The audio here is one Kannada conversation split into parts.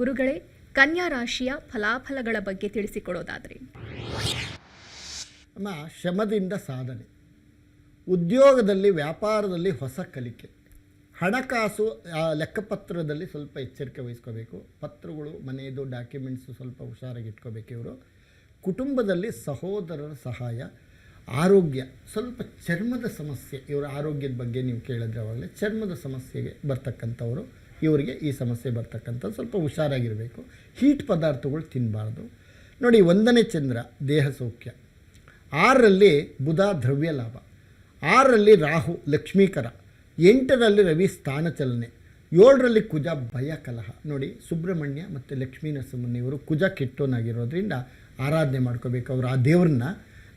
ಗುರುಗಳೇ, ಕನ್ಯಾ ರಾಶಿಯ ಫಲಾಫಲಗಳ ಬಗ್ಗೆ ತಿಳಿಸಿಕೊಡೋದಾದರೆ? ಅಮ್ಮ, ಶ್ರಮದಿಂದ ಸಾಧನೆ, ಉದ್ಯೋಗದಲ್ಲಿ ವ್ಯಾಪಾರದಲ್ಲಿ ಹೊಸ ಕಲಿಕೆ, ಹಣಕಾಸು ಲೆಕ್ಕಪತ್ರದಲ್ಲಿ ಸ್ವಲ್ಪ ಎಚ್ಚರಿಕೆ ವಹಿಸ್ಕೋಬೇಕು. ಪತ್ರಗಳು ಮನೆಯದು ಡಾಕ್ಯುಮೆಂಟ್ಸು ಸ್ವಲ್ಪ ಹುಷಾರಾಗಿ ಇಟ್ಕೋಬೇಕು. ಇವರು ಕುಟುಂಬದಲ್ಲಿ ಸಹೋದರರ ಸಹಾಯ, ಆರೋಗ್ಯ, ಸ್ವಲ್ಪ ಚರ್ಮದ ಸಮಸ್ಯೆ, ಇವರ ಆರೋಗ್ಯದ ಬಗ್ಗೆ ನೀವು ಕೇಳಿದ್ರೆ ಅವಾಗಲೇ ಚರ್ಮದ ಸಮಸ್ಯೆಗೆ ಬರ್ತಕ್ಕಂಥವರು, ಇವರಿಗೆ ಈ ಸಮಸ್ಯೆ ಬರ್ತಕ್ಕಂಥದ್ದು ಸ್ವಲ್ಪ ಹುಷಾರಾಗಿರಬೇಕು. ಹೀಟ್ ಪದಾರ್ಥಗಳು ತಿನ್ನಬಾರ್ದು. ನೋಡಿ, 1ನೇ ಚಂದ್ರ ದೇಹ ಸೌಖ್ಯ, 6ರಲ್ಲಿ ಬುಧ ದ್ರವ್ಯ ಲಾಭ, 6ರಲ್ಲಿ ರಾಹು ಲಕ್ಷ್ಮೀಕರ, 8ರಲ್ಲಿ ರವಿ ಸ್ಥಾನ ಚಲನೆ, 7ರಲ್ಲಿ ಕುಜ ಭಯ ಕಲಹ. ನೋಡಿ, ಸುಬ್ರಹ್ಮಣ್ಯ ಮತ್ತು ಲಕ್ಷ್ಮೀ ನರಸಿಂಹನಿವರು ಕುಜ ಕೆಟ್ಟೋನಾಗಿರೋದ್ರಿಂದ ಆರಾಧನೆ ಮಾಡ್ಕೋಬೇಕು ಅವರು ಆ ದೇವ್ರನ್ನ.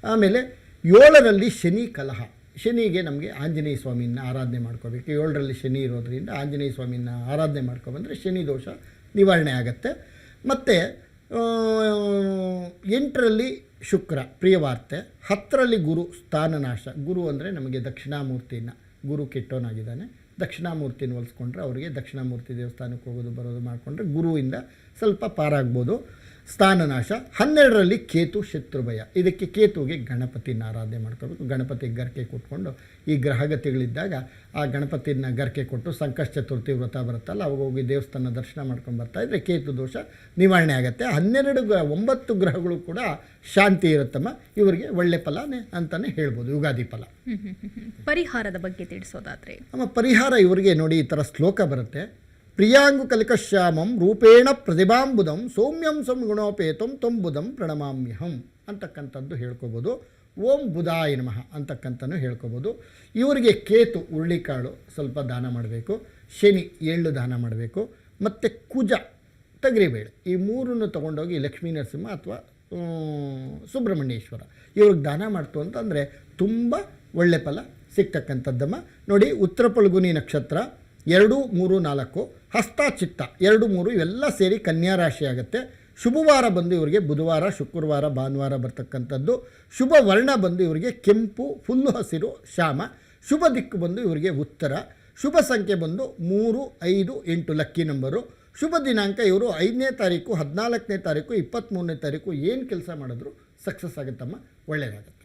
ಆಮೇಲೆ 7ರಲ್ಲಿ ಶನಿ ಕಲಹ, ಶನಿಗೆ ನಮಗೆ ಆಂಜನೇಯ ಸ್ವಾಮಿನ ಆರಾಧನೆ ಮಾಡ್ಕೋಬೇಕು. 7ರಲ್ಲಿ ಶನಿ ಇರೋದ್ರಿಂದ ಆಂಜನೇಯ ಸ್ವಾಮಿನ ಆರಾಧನೆ ಮಾಡ್ಕೊಬಂದರೆ ಶನಿ ದೋಷ ನಿವಾರಣೆ ಆಗುತ್ತೆ. ಮತ್ತು 8ರಲ್ಲಿ ಶುಕ್ರ ಪ್ರಿಯವಾರ್ತೆ, 10ರಲ್ಲಿ ಗುರು ಸ್ಥಾನನಾಶ. ಗುರು ಅಂದರೆ ನಮಗೆ ದಕ್ಷಿಣಾಮೂರ್ತಿನ, ಗುರು ಕೆಟ್ಟೋನಾಗಿದ್ದಾನೆ, ದಕ್ಷಿಣಾಮೂರ್ತಿನ ಹೋಲಿಸ್ಕೊಂಡ್ರೆ ಅವರಿಗೆ ದಕ್ಷಿಣಾಮೂರ್ತಿ ದೇವಸ್ಥಾನಕ್ಕೆ ಹೋಗೋದು ಬರೋದು ಮಾಡಿಕೊಂಡ್ರೆ ಗುರುವಿಂದ ಸ್ವಲ್ಪ ಪಾರಾಗ್ಬೋದು. ಸ್ಥಾನನಾಶ. 12ರಲ್ಲಿ ಕೇತು ಶತ್ರುಭಯ. ಇದಕ್ಕೆ ಕೇತುಗೆ ಗಣಪತಿನ ಆರಾಧನೆ ಮಾಡ್ಕೋಬೇಕು. ಗಣಪತಿಗೆ ಗರ್ಕೆ ಕೊಟ್ಕೊಂಡು ಈ ಗ್ರಹಗತಿಗಳಿದ್ದಾಗ ಆ ಗಣಪತಿನ ಗರ್ಕೆ ಕೊಟ್ಟು ಸಂಕಷ್ಟ ಚತುರ್ಥಿ ವ್ರತ ಬರುತ್ತಲ್ಲ, ಅವಾಗ ಹೋಗಿ ದೇವಸ್ಥಾನ ದರ್ಶನ ಮಾಡ್ಕೊಂಡು ಬರ್ತಾಯಿದ್ರೆ ಕೇತು ದೋಷ ನಿವಾರಣೆ ಆಗುತ್ತೆ. 9 ಗ್ರಹಗಳು ಕೂಡ ಶಾಂತಿ ಇರುತ್ತಮ್ಮ. ಇವರಿಗೆ ಒಳ್ಳೆ ಫಲನೇ ಅಂತಲೇ ಹೇಳ್ಬೋದು, ಯುಗಾದಿ ಫಲ. ಪರಿಹಾರದ ಬಗ್ಗೆ ತಿಳಿಸೋದಾದರೆ? ಪರಿಹಾರ ಇವರಿಗೆ ನೋಡಿ, ಈ ಥರ ಶ್ಲೋಕ ಬರುತ್ತೆ. ಪ್ರಿಯಾಂಗು ಕಲಿಕಶ್ಯಾಮಂ ರೂಪೇಣ ಪ್ರತಿಭಾಂಬುದಂ ಸೌಮ್ಯಂ ಸಂಗುಣೋಪೇತಂ ತೊಂಬುದಂ ಪ್ರಣಮಾಮ್ಯಹಂ ಅಂತಕ್ಕಂಥದ್ದು ಹೇಳ್ಕೊಬೋದು. ಓಂ ಬುಧಾಯ ನಮಃ ಅಂತಕ್ಕಂಥದ್ದು ಹೇಳ್ಕೊಬೋದು. ಇವರಿಗೆ ಕೇತು ಹುರುಳಿಕಾಳು ಸ್ವಲ್ಪ ದಾನ ಮಾಡಬೇಕು, ಶನಿ ಎಳ್ಳು ದಾನ ಮಾಡಬೇಕು, ಮತ್ತು ಕುಜ ತಗರಿಬೇಳೆ, ಈ 3 ತೊಗೊಂಡೋಗಿ ಲಕ್ಷ್ಮೀ ನರಸಿಂಹ ಅಥವಾ ಸುಬ್ರಹ್ಮಣ್ಯೇಶ್ವರ ಇವ್ರಿಗೆ ದಾನ ಮಾಡ್ತು ಅಂತಂದರೆ ತುಂಬ ಒಳ್ಳೆ ಫಲ ಸಿಗ್ತಕ್ಕಂಥದ್ದಮ್ಮ. ನೋಡಿ, ಉತ್ತರ ಫಲ್ಗುನಿ ನಕ್ಷತ್ರ 2, 3, 4, ಹಸ್ತ ಚಿತ್ತ 2, 3 ಇವೆಲ್ಲ ಸೇರಿ ಕನ್ಯಾ ರಾಶಿ ಆಗುತ್ತೆ. ಶುಭವಾರ ಬಂದು ಇವರಿಗೆ ಬುಧವಾರ, ಶುಕ್ರವಾರ, ಭಾನುವಾರ ಬರ್ತಕ್ಕಂಥದ್ದು. ಶುಭ ವರ್ಣ ಬಂದು ಇವರಿಗೆ ಕೆಂಪು, ಫುಲ್ಲು ಹಸಿರು, ಶ್ಯಾಮ. ಶುಭ ದಿಕ್ಕು ಬಂದು ಇವರಿಗೆ ಉತ್ತರ. ಶುಭ ಸಂಖ್ಯೆ ಬಂದು 3, 5, 8 ಲಕ್ಕಿ ನಂಬರು. ಶುಭ ದಿನಾಂಕ ಇವರು 5ನೇ ತಾರೀಕು, 14ನೇ ತಾರೀಕು, 23ನೇ ತಾರೀಕು ಏನು ಕೆಲಸ ಮಾಡಿದ್ರು ಸಕ್ಸಸ್ ಆಗುತ್ತಮ್ಮ, ಒಳ್ಳೆಯದಾಗುತ್ತೆ.